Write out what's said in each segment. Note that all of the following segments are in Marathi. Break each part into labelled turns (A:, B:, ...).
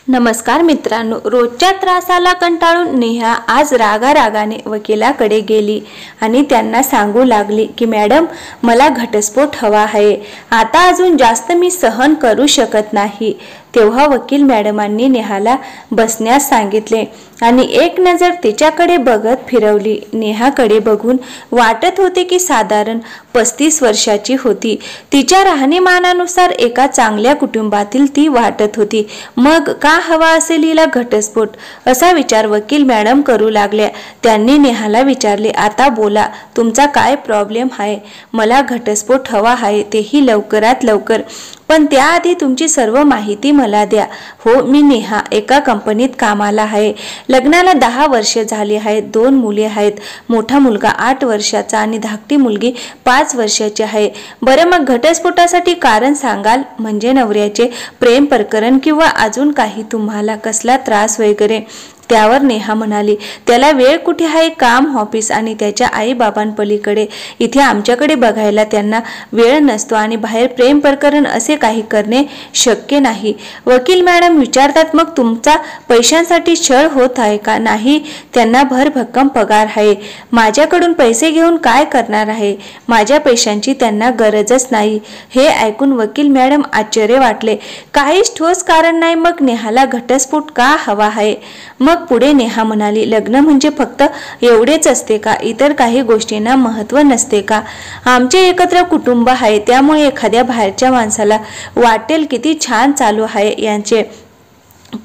A: नमस्कार मित्रांनो, रोजच्या त्रासाला कंटाळून नेहा आज रागारागाने वकिलाकडे गेली आणि त्यांना सांगू लागली की मॅडम, मला घटस्फोट हवा आहे. आता अजून जास्त मी सहन करू शकत नाही. तेव्हा वकील मॅडमांनी नेहाला बसण्यास सांगितले आणि एक नजर तिच्याकडे बघत फिरवली. नेहाकडे बघून वाटत होते की साधारण 35 वर्षाची होती. तिच्या राहणीमानानुसार एका चांगल्या कुटुंबातील ती वाटत होती. मग का हवा असेल हिला घटस्फोट, असा विचार वकील मॅडम करू लागल्या. त्यांनी नेहाला विचारले, आता बोला, तुमचा काय प्रॉब्लेम आहे? मला घटस्फोट हवा आहे, तेही लवकरात लवकर, पण त्याआधी तुमची सर्व माहिती मला द्या. हो, मी नेहा एका कंपनीत कामाला आहे. लग्नाला 10 वर्षे झाली आहेत. 2 मुले आहेत. मोठा मुलगा 8 वर्षाचा आणि धाकटी मुलगी 5 वर्षाची आहे. बरं, मग घटस्फोटासाठी कारण सांगाल? म्हणजे नवऱ्याचे प्रेम प्रकरण किंवा अजून काही तुम्हाला कसला त्रास वगैरे? त्यावर नेहा म्हणाली, त्याला वेळ कुठे आहे? काम, ऑफिस आणि त्याच्या आई बाबांपलीकडे. इथे आमच्याकडे बघायला त्यांना वेळ नसतो आणि बाहेर प्रेम प्रकरण असे काही करणे शक्य नाही. वकील मॅडम विचारतात, मग तुमचा पैशांसाठी छळ होत आहे का? नाही, त्यांना भरभक्कम पगार आहे. माझ्याकडून पैसे घेऊन काय करणार आहे? माझ्या पैशांची त्यांना गरजच नाही. हे ऐकून वकील मॅडम आश्चर्य वाटले. काहीच ठोस कारण नाही, मग नेहाला घटस्फोट का हवा आहे? मग पुढे नेहा म्हणाली, लग्न म्हणजे फक्त एवढेच असते का? इतर काही गोष्टींना महत्त्व नसते का? आमचे एकत्र कुटुंब आहे, त्यामुळे एखाद्या बाहेरच्या माणसाला वाटेल किती छान चालू आहे यांचे,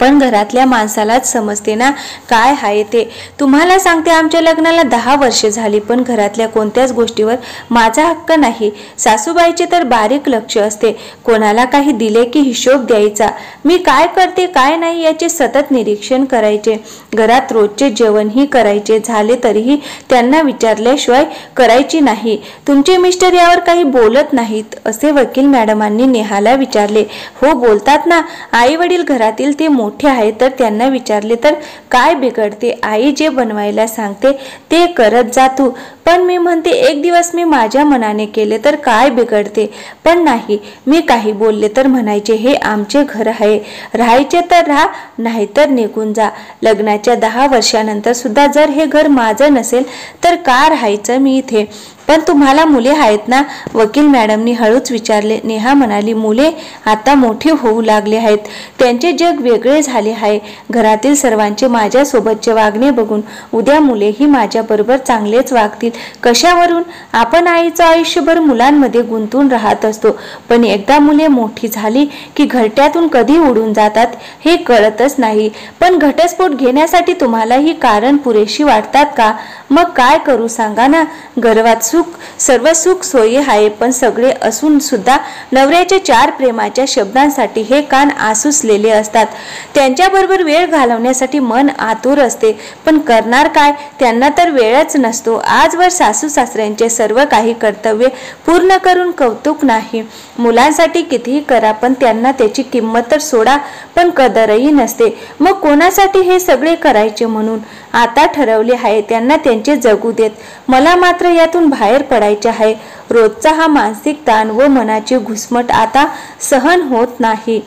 A: पण घरातल्या माणसालाच समजते ना काय आहे ते. तुम्हाला सांगते, आमच्या लग्नाला 10 वर्षे झाली, पण घरातल्या कोणत्याच गोष्टीवर माझा हक्क नाही. सासूबाईचे तर बारीक लक्ष असते. कोणाला काही दिले की हिशोब द्यायचा. मी काय करते काय नाही याचे सतत निरीक्षण करायचे. घरात रोजचे जेवणही करायचे. झाले तरीही त्यांना विचारल्याशिवाय करायची नाही. तुमचे मिस्टर यावर काही बोलत नाहीत? असे वकील मॅडमांनी नेहाला विचारले. हो, बोलतात ना. आई वडील घरातील ते मोठे आहेत, तर त्यांना विचारले तर काय बिघडते? आई जे बनवायला सांगते ते करत जा तू. पण मी म्हणते, एक दिवस मी माझ्या मनाने केले तर काय बिघडते? पण नाही, मी काही बोलले तर म्हणायचे हे आमचे घर आहे, राहायचे तर राहा, नाहीतर निघून जा. लग्नाच्या 10 वर्षानंतर सुद्धा जर हे घर माझं नसेल तर का राहायचं मी इथे? पण तुम्हाला मुले आहेत ना? वकील मॅडमनी हळूच विचारले. नेहा म्हणाली, मुले आता मोठी होऊ लागले आहेत. त्यांचे जग वेगळे झाले आहे. घरातील सर्वांचे माझ्यासोबतचे वागणे बघून उद्या मुलेही माझ्याबरोबर चांगलेच वागतील. कशावरून? आपण आईचं आयुष्यभर मुलांमध्ये गुंतून राहत असतो, पण एकदा मुले मोठी झाली की घरट्यातून कधी उडून जातात हे कळतच नाही. पण घटस्फोट घेण्यासाठी तुम्हाला ही कारण पुरेशी वाटतात का? मग काय करू सांगा ना? गर्वात सर्व सुख सोयी आहे, पण सगळे असून सुद्धा नवऱ्याच्या 4 प्रेमाच्या शब्दांसाठी हे कान आसुसलेले असतात. त्यांच्याबरोबर वेळ घालवण्यासाठी मन आतुर असते, पण करणार काय? त्यांना तर वेळच नसतो. आजवर सासू सासऱ्यांचे सर्व काही कर्तव्य पूर्ण करून कौतुक नाही. मुलांसाठी कितीही करा, पण त्यांना त्याची किंमत तर सोडा, पण कदरही नसते. मग कोणासाठी हे सगळे करायचे? म्हणून आता ठरवले आहे, त्यांना त्यांचे जगू देत. मला मात्र यातून बाहेर पडायचे आहे. रोजचा हा मानसिक ताण व मनाची घुसमट आता सहन होत नाही.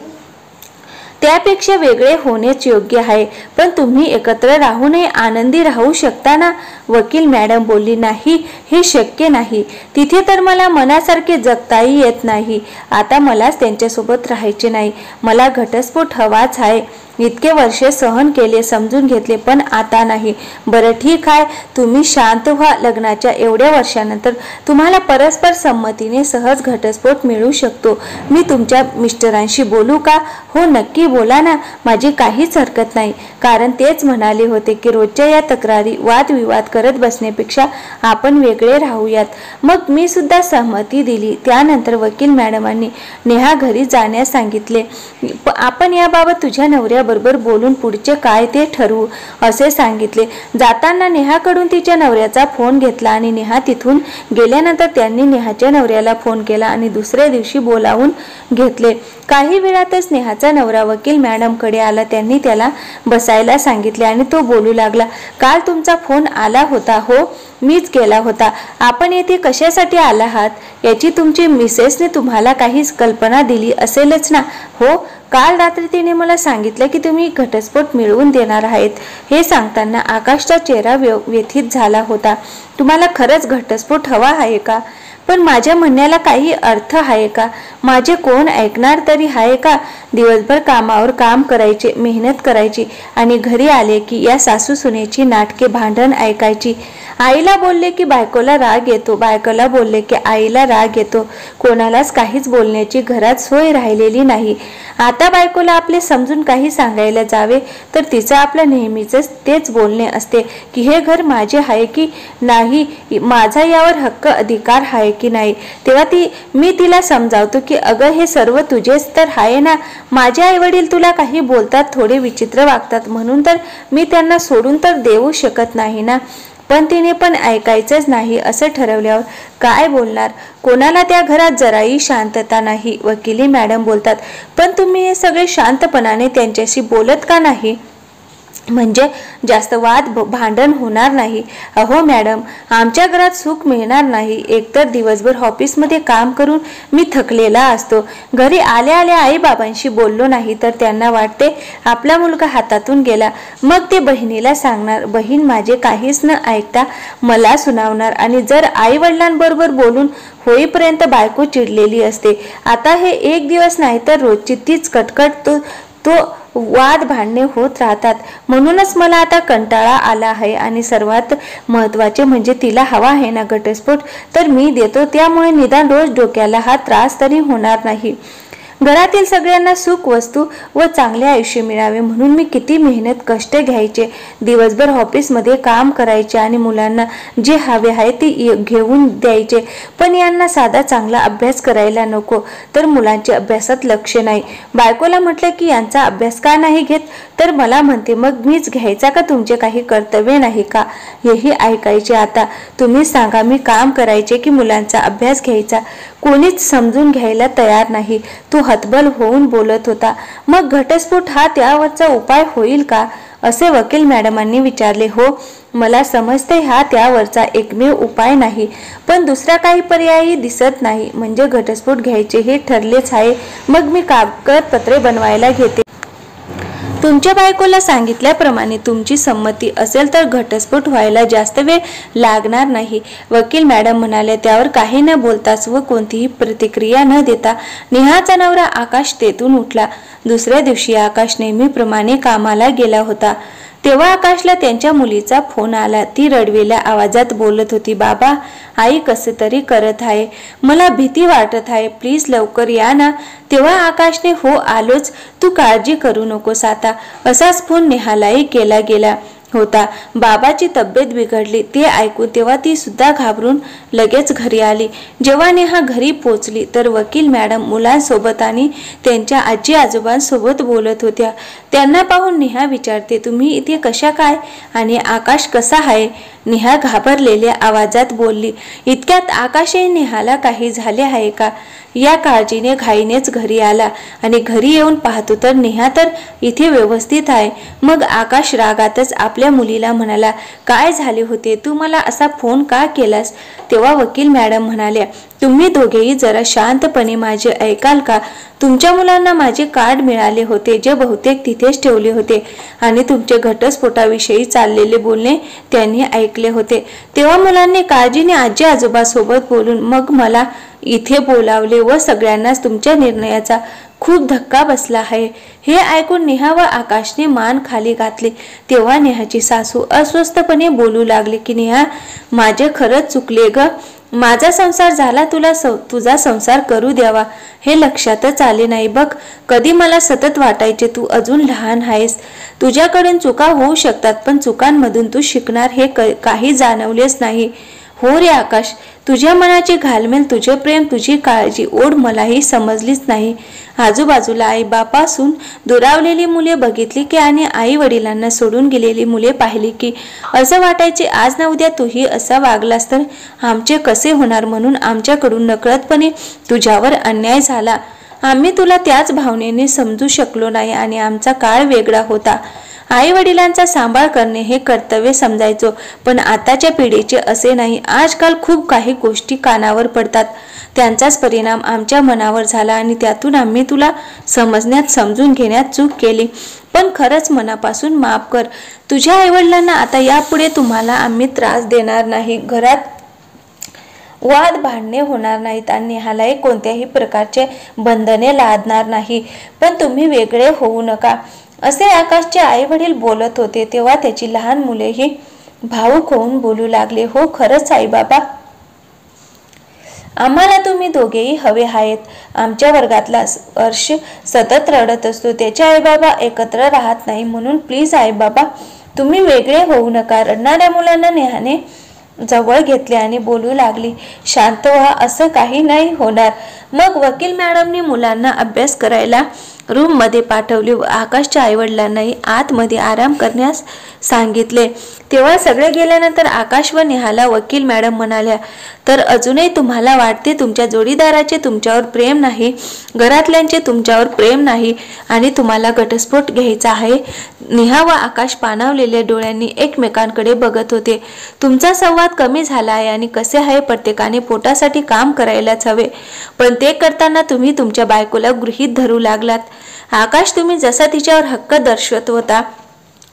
A: त्यापेक्षा वेगळे होणेच योग्य आहे. पण तुम्ही एकत्र राहूनही आनंदी राहू शकता ना? वकील मॅडम बोलली, नाही, हे शक्य नाही. तिथे तर मला मनासारखे जगताही येत नाही. आता मलाच त्यांच्यासोबत राहायचे नाही. मला घटस्फोट हवाच आहे. इतके वर्षे सहन केले, समजून घेतले, पण आता नाही. बरं ठीक आहे, तुम्ही शांत व्हा. लग्नाच्या एवढ्या वर्षानंतर तुम्हाला परस्पर संमतीने सहज घटस्फोट मिळू शकतो. मी तुमच्या मिस्टरांशी बोलू का? हो, नक्की बोला ना, माझी काहीच हरकत नाही. कारण तेच म्हणाले होते की रोजच्या या तक्रारी वादविवाद करत बसण्यापेक्षा आपण वेगळे राहूयात. मग मी सुद्धा सहमती दिली. त्यानंतर वकील मॅडमांनी नेहा घरी जाण्यास सांगितले. आपण याबाबत तुझ्या नवऱ्याबरोबर बोलून पुढचे काय ते ठरवू, असे सांगितले. जाताना नेहाकडून तिच्या नवऱ्याचा फोन घेतला आणि नेहा तिथून गेल्यानंतर त्यांनी नेहाच्या नवऱ्याला फोन केला आणि दुसऱ्या दिवशी बोलावून घेतले. काही वेळातच नेहाचा नवरा वकील मॅडमकडे आला. त्यांनी त्याला बसायला सांगितले आणि तो बोलू लागला, काल तुमचा फोन आला होता? हो, मीच केला होता. आपण येथे कशासाठी आला आहात याची तुमची मिसेसने तुम्हाला काहीच कल्पना दिली असेलच ना? हो, काल रात्री तिने मला सांगितलं की तुम्ही घटस्फोट मिळवून देणार आहेत. हे सांगताना आकाशचा चेहरा व्यथित झाला होता. तुम्हाला खरंच घटस्फोट हवा आहे का? पण माझ्या म्हणण्याला काही अर्थ आहे का? माझे कोण ऐकणार तरी आहे का? दिवसभर कामावर काम करायचे, मेहनत करायची आणि घरी आले की या सासू सुनेची नाटके भांडण ऐकायची. आईला बोलले की बायकोला राग येतो, बायकोला बोलले की आईला राग येतो. कोणालाच काहीच बोलण्याची घरात सोय राहिलेली नाही. आता बायकोला आपले समजून काही सांगायला जावे तर तिचं आपलं नेहमीच तेच बोलणे असते की हे घर माझे आहे की नाही, माझा यावर हक्क अधिकार आहे की नाही. तेव्हा मी तिला समजावतो की अगं हे सर्व तुझेच तर आहे ना. माझे आई वडील तुला काही बोलतात, थोडे विचित्र वागतात म्हणून तर मी त्यांना सोडून तर देऊ शकत नाही ना. पण तिने पण ऐकायचंच नाही असं ठरवल्यावर काय बोलणार? कोणाला त्या घरात जराही शांतता नाही. वकिली मॅडम बोलतात, पण तुम्ही हे सगळे शांतपणाने त्यांच्याशी बोलत का नाही? म्हणजे जास्त वाद भांडण होणार नाही. अहो मॅडम, आमच्या घरात सुख मिळणार नाही. एकतर दिवसभर ऑफिसमध्ये काम करून मी थकलेला असतो. घरी आल्या आल्या आई बाबांशी बोललो नाही तर त्यांना वाटते आपला मुलगा हातातून गेला. मग ते बहिणीला सांगणार, बहीण माझे काहीच न ऐकता मला सुनावणार. आणि जर आई वडिलांबरोबर बोलून होईपर्यंत बायको चिडलेली असते. आता हे एक दिवस नाही तर रोजची तीच कटकट तो वाद भांडणे होत राहतात. म्हणूनच मला आता कंटाळा आला आहे. आणि सर्वात महत्त्वाचे म्हणजे तिला हवा आहे ना घटस्फोट, तर मी देतो. त्यामुळे निदान रोज डोक्याला हा त्रास तरी होणार नाही. घरातील सगळ्यांना सुख वस्तू व चांगले आयुष्य मिळावे म्हणून मी किती मेहनत कष्ट घ्यायचे, दिवसभर ऑफिसमध्ये काम करायचे आणि मुलांना जे हवे आहे ते घेऊन द्यायचे. पण यांना साधा चांगला अभ्यास करायला नको तर मुलांचे अभ्यासात लक्ष नाही. बायकोला म्हटलं की यांचा अभ्यास का नाही घेत तर मला म्हणते मग मीच घ्यायचा का? तुमचे काही कर्तव्य नाही का? हेही ऐकायचे. आता तुम्ही सांगा, मी काम करायचे की मुलांचा अभ्यास घ्यायचा? कोणीच समजून घ्यायला तयार नाही. तो हतबल होऊन बोलत होता. मग घटस्फोट हा त्यावरचा उपाय होईल का असे वकील मॅडमांनी विचारले. हो, मला समजते हा त्यावरचा एकमेव उपाय नाही, पण दुसरा काही पर्यायही दिसत नाही. म्हणजे घटस्फोट घ्यायचे हे ठरलेच आहे. मग मी कागदपत्रे बनवायला घेते. तुमच्या बायकोला सांगितल्याप्रमाणे तुमची संमती असेल तर घटस्फोट व्हायला जास्त वेळ लागणार नाही, वकील मॅडम म्हणाल्या. त्यावर काही न बोलताच व कोणतीही प्रतिक्रिया न देता नेहाचा नवरा आकाश तेथून उठला. दुसऱ्या दिवशी आकाश नेहमीप्रमाणे कामाला गेला होता. तेव्हा आकाशला त्यांच्या मुलीचा फोन आला. ती रडवेल्या आवाजात बोलत होती, बाबा, आई कसं तरी करत आहे, मला भीती वाटत आहे, प्लीज लवकर या ना. तेव्हा आकाशने हो आलोच, तू काळजी करू नकोस आता, असाच फोन नेहालाही केला गेला होता. बाबाची तब्येत बिघडली ते ऐकून तेव्हा ती सुद्धा घाबरून लगेच घरी आली. जेव्हा नेहा घरी पोचली तर वकील मॅडम मुलांसोबत आणि त्यांच्या आजी आजोबांसोबत बोलत होत्या. त्यांना पाहून नेहा विचारते, तुम्ही इथे कशा काय आणि आकाश कसा आहे? नेहा घाबरलेल्या आवाजात बोलली. इतक्यात आकाशही नेहाला काही झाले आहे का या काळजीने घाईनेच घरी आला आणि घरी येऊन पाहतो तर नेहा तर इथे व्यवस्थित आहे. मग आकाश रागातच आपल्या मुलीला म्हणाला, काय झाले होते, तू मला असा फोन का केलास? तेव्हा वकील मॅडम म्हणाल्या, तुम्ही दोघेही जरा शांतपणे माझे ऐकाल का? तुमच्या मुलांना माझे कार्ड मिळाले होते जे बहुतेक तिथेच ठेवले होते आणि तुमचे घटस्फोटाविषयी चाललेले बोलणे त्यांनी ऐकले होते. तेव्हा मुलांनी काळजीने आजी आजोबासोबत बोलून मग मला इथे बोलावले व सगळ्यांनाच तुमच्या निर्णयाचा खूप धक्का बसला आहे. हे ऐकून नेहा व आकाशने मान खाली घातली. तेव्हा नेहाची सासू अस्वस्थपणे बोलू लागली की नेहा, माझे खरंच चुकले ग, माझा संसार झाला, तुझा संसार करू द्यावा हे लक्षातच आले नाही बघ. कधी मला सतत वाटायचे तू अजून लहान आहेस, तुझ्याकडून चुका होऊ शकतात, पण चुकांमधून तू शिकणार हे काही जाणवलेच नाही. हो रे आकाश, तुझ्या मनाची घालमेल, तुझे प्रेम, तुझी काळजी, ओढ मलाही समजलीच नाही. आजूबाजूला आई बापासून दुरावलेली मुले बघितली की आणि आई वडिलांना सोडून गेलेली मुले पाहिली की असं वाटायचे आज ना उद्या तूही असा वागलास तर आमचे कसे होणार. म्हणून आमच्याकडून नकळतपणे तुझ्यावर अन्याय झाला. आम्ही तुला त्याच भावनेने समजू शकलो नाही आणि आमचा काळ वेगळा होता. आई वडिलांचा सांभाळ करणे हे कर्तव्य समजायचो, पण आताच्या पिढीचे असे नाही. आजकाल खूप काही गोष्टी कानावर पडतात, त्यांचाच परिणाम आमच्या मनावर झाला आणि त्यातून आम्ही तुला समजण्यात समजून घेण्यात चूक केली. पण खरंच मनापासून माफ कर. तुझ्या आईवडिलांना आता यापुढे तुम्हाला आम्ही त्रास देणार नाही, घरात वाद भांडणे होणार नाहीत आणि नेहालाही कोणत्याही प्रकारचे बंधने लादणार नाही. पण तुम्ही वेगळे होऊ नका, असे आकाशचे आई वडील बोलत होते तेव्हा त्याची लहान मुलेही भावुक होऊन बोलू लागले. हो खरंच साईबाबा, आम्हाला तुम्ही दोघेही हवे आहेत. आमच्या वर्गातला अर्श सतत रडत असतो, त्याचे आईबाबा एकत्र राहत नाही, म्हणून प्लीज आईबाबा तुम्ही वेगळे होऊ नका. रडणाऱ्या मुलांना नेहाने जवळ घेतले आणि बोलू लागली, शांत व्हा, असं काही नाही होणार. मग वकील मॅडमनी मुलांना अभ्यास करायला रूम मध्ये पाठवले व आकाशच्या आईवडिलांनाही आतमध्ये आराम करण्यास सांगितले. तेव्हा सगळे गेल्यानंतर आकाश व नेहाला वकील मॅडम म्हणाल्या, तर अजूनही तुम्हाला वाटते तुमच्या जोडीदाराचे तुमच्यावर प्रेम नाही, घरातल्यांचे तुमच्यावर प्रेम नाही आणि तुम्हाला घटस्फोट घ्यायचा आहे. नेहा व आकाश पाणावलेल्या डोळ्यांनी एकमेकांकडे बघत होते. तुमचा संवाद कमी झाला आहे आणि कसे आहे, प्रत्येकाने पोटासाठी काम करायलाच हवे, पण ते करताना तुम्ही तुमच्या बायकोला गृहीत धरू लागलात. आकाश, तुम्ही जसा तिच्यावर हक्क दर्शवत होता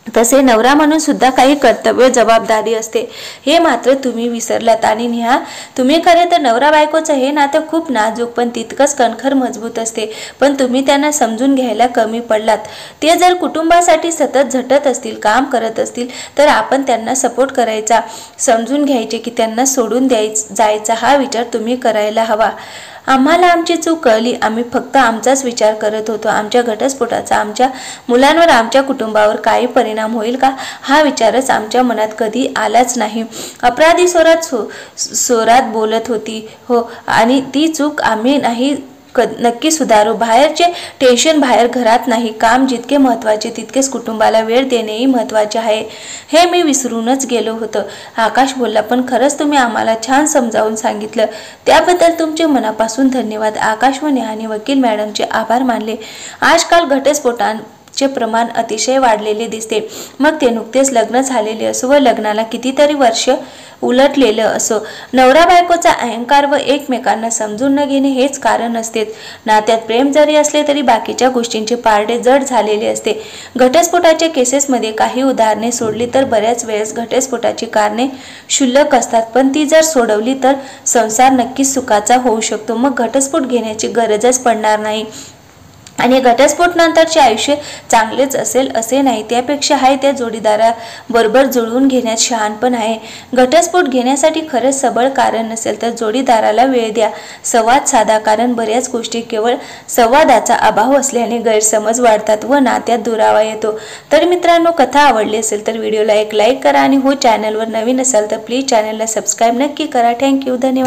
A: तसे नवरा म्हणून सुद्धा काही कर्तव्य जबाबदारी असते, हे मात्र तुम्ही विसरलात. आणि नेहा, तुम्ही खरे तर नवरा बायकोचं हे नातं खूप नाजूक पण तितकंच कणखर मजबूत असते, पण तुम्ही त्यांना समजून घ्यायला कमी पडलात. ते जर कुटुंबासाठी सतत झटत असतील, काम करत असतील, तर आपण त्यांना सपोर्ट करायचा, समजून घ्यायचे की त्यांना सोडून जायचा हा विचार तुम्ही करायला हवा. आम्हाला आमची चूक कळली, आम्ही फक्त आमचाच विचार करत होतो. आमच्या घटस्फोटाचा आमच्या मुलांवर, आमच्या कुटुंबावर काही परिणाम होईल का हा विचारच आमच्या मनात कधी आलाच नाही. अपराधी स्वरात बोलत होती हो, आणि ती चूक आम्ही नाही नक्की सुधारू. बाहेरचे टेन्शन बाहेर, घरात नाही. काम जितके महत्वाचे तितकेच कुटुंबाला वेळ देणेही महत्वाचे आहे, हे मी विसरूनच गेलो होतो. आकाश बोलला, पण खरंच तुम्ही आम्हाला छान समजावून सांगितलं, त्याबद्दल तुमचे मनापासून धन्यवाद. आकाश व नेहाने वकील मॅडमचे आभार मानले. आजकाल घटस्फोटांचे प्रमाण अतिशय वाढलेले दिसते, मग ते नुकतेच लग्न झालेले असो व लग्नाला कितीतरी वर्ष उलटलेलं असो. नवरा बायकोचा अहंकार व एकमेकांना समजून न घेणे हेच कारण असते. नात्यात प्रेम जरी असले तरी बाकीच्या गोष्टींचे पारडे जड झालेले असते. घटस्फोटाच्या केसेसमध्ये काही उदाहरणे सोडली तर बऱ्याच वेळेस घटस्फोटाची कारणे क्षुल्लक असतात, पण ती जर सोडवली तर संसार नक्कीच सुखाचा होऊ शकतो. मग घटस्फोट घेण्याची गरजच पडणार नाही आणि घटस्फोट नंतरचे आयुष्य चांगलेच असेल असे नाही. त्यापेक्षा आहे त्या जोडीदाराबरोबर जुळवून घेण्यात शहाणपण आहे. घटस्फोट घेण्यासाठी खरंच सबळ कारण नसेल तर जोडीदाराला वेळ द्या, संवाद साधा, कारण बऱ्याच गोष्टी केवळ संवादाचा अभाव असल्याने गैरसमज वाढतात व नात्यात दुरावा येतो. तर मित्रांनो, कथा आवडली असेल तर व्हिडिओला एक लाईक करा आणि हो, चॅनलवर नवीन असाल तर प्लीज चॅनलला सबस्क्राईब नक्की करा. थँक्यू, धन्यवाद.